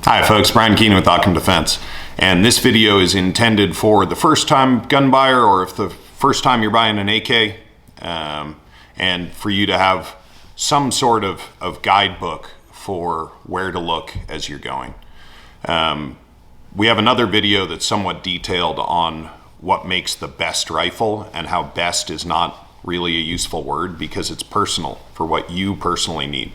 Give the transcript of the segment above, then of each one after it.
Hi folks, Brian Keenan with Occam Defense, and this video is intended for the first time gun buyer, or if the first time you're buying an AK, and for you to have some sort of guidebook for where to look as you're going. We have another video that's somewhat detailed on what makes the best rifle, and how best is not really a useful word because it's personal for what you personally need.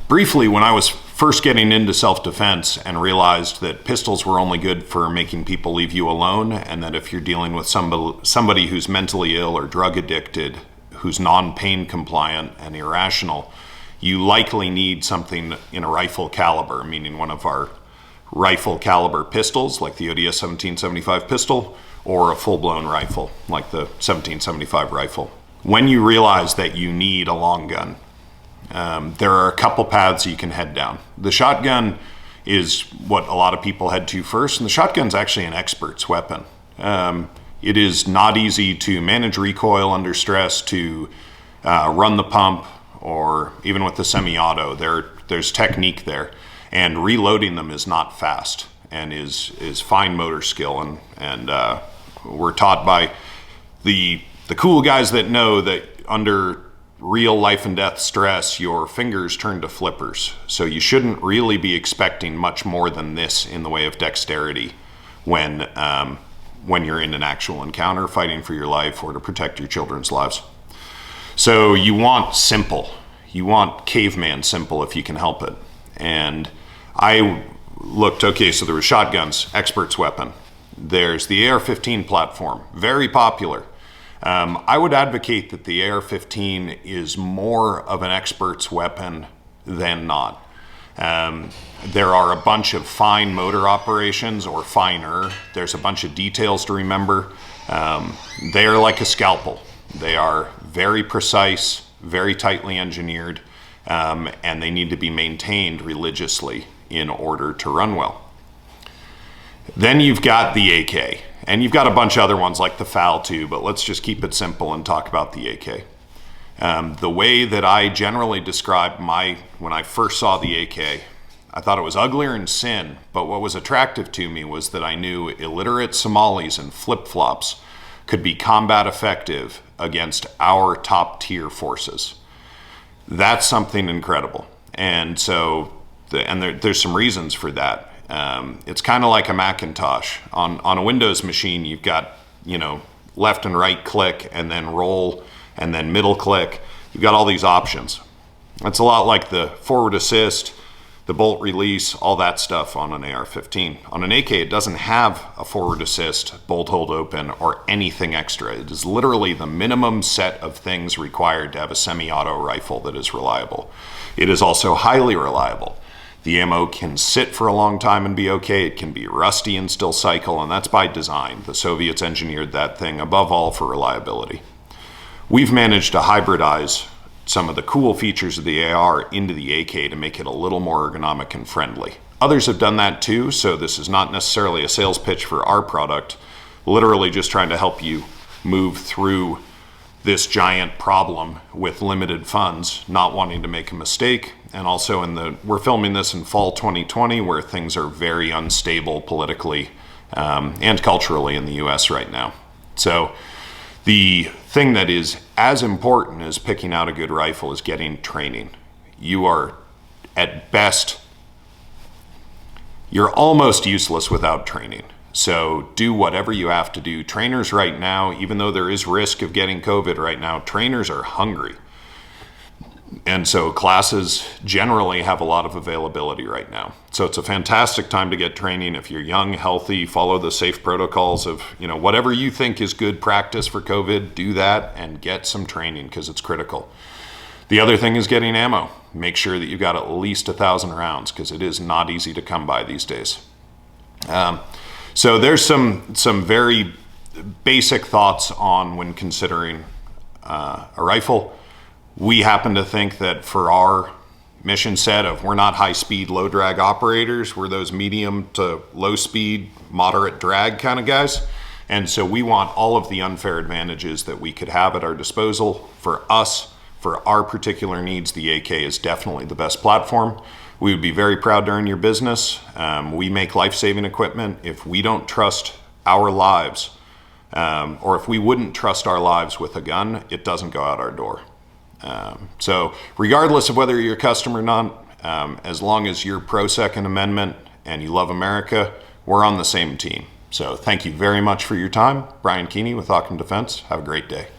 Briefly, when I was first getting into self-defense and realized that pistols were only good for making people leave you alone, and that if you're dealing with somebody who's mentally ill or drug addicted, who's non-pain compliant and irrational, you likely need something in a rifle caliber, meaning one of our rifle caliber pistols like the ODS 1775 pistol, or a full-blown rifle like the 1775 rifle. When you realize that you need a long gun, there are a couple paths you can head down. The shotgun is what a lot of people head to first, and the shotgun's actually an expert's weapon. It is not easy to manage recoil under stress, to run the pump, or even with the semi-auto, there's technique there. And reloading them is not fast, and is fine motor skill, and we're taught by the cool guys that know that under real life and death stress, your fingers turn to flippers. So you shouldn't really be expecting much more than this in the way of dexterity when you're in an actual encounter fighting for your life or to protect your children's lives. So you want simple. You want caveman simple if you can help it. And I looked, okay, so there were shotguns, expert's weapon. There's the AR-15 platform, very popular. I would advocate that the AR-15 is more of an expert's weapon than not. There are a bunch of fine motor operations, or finer. There's a bunch of details to remember. They're like a scalpel. They are very precise, very tightly engineered, and they need to be maintained religiously in order to run well. Then you've got the AK. And you've got a bunch of other ones like the FAL too, but let's just keep it simple and talk about the AK. The way that I generally describe when I first saw the AK, I thought it was uglier than sin, but what was attractive to me was that I knew illiterate Somalis and flip-flops could be combat effective against our top tier forces. That's something incredible. And so, there's some reasons for that. It's kind of like a Macintosh. On a Windows machine, you've got, left and right click, and then roll, and then middle click. You've got all these options. It's a lot like the forward assist, the bolt release, all that stuff on an AR-15. On an AK, it doesn't have a forward assist, bolt hold open, or anything extra. It is literally the minimum set of things required to have a semi-auto rifle that is reliable. It is also highly reliable. The ammo can sit for a long time and be okay. It can be rusty and still cycle, and that's by design. The Soviets engineered that thing above all for reliability. We've managed to hybridize some of the cool features of the AR into the AK to make it a little more ergonomic and friendly. Others have done that too, so this is not necessarily a sales pitch for our product. Literally just trying to help you move through this giant problem with limited funds, not wanting to make a mistake. And also we're filming this in fall 2020, where things are very unstable politically and culturally in the US right now. So the thing that is as important as picking out a good rifle is getting training. You are, at best, you're almost useless without training. So do whatever you have to do. Trainers right now, even though there is risk of getting COVID right now, trainers are hungry. And so classes generally have a lot of availability right now. So it's a fantastic time to get training. If you're young, healthy, follow the safe protocols of, whatever you think is good practice for COVID, do that and get some training because it's critical. The other thing is getting ammo. Make sure that you've got at least 1,000 rounds because it is not easy to come by these days. So there's some very basic thoughts on when considering a rifle. We happen to think that for our mission set of, we're not high-speed, low-drag operators, we're those medium to low-speed, moderate drag kind of guys. And so we want all of the unfair advantages that we could have at our disposal. For us, for our particular needs, the AK is definitely the best platform. We would be very proud to earn your business. We make life-saving equipment. If we don't trust our lives, or if we wouldn't trust our lives with a gun, it doesn't go out our door. So regardless of whether you're a customer or not, as long as you're pro-Second Amendment and you love America, we're on the same team. So thank you very much for your time. Brian Keeney with Occam Defense. Have a great day.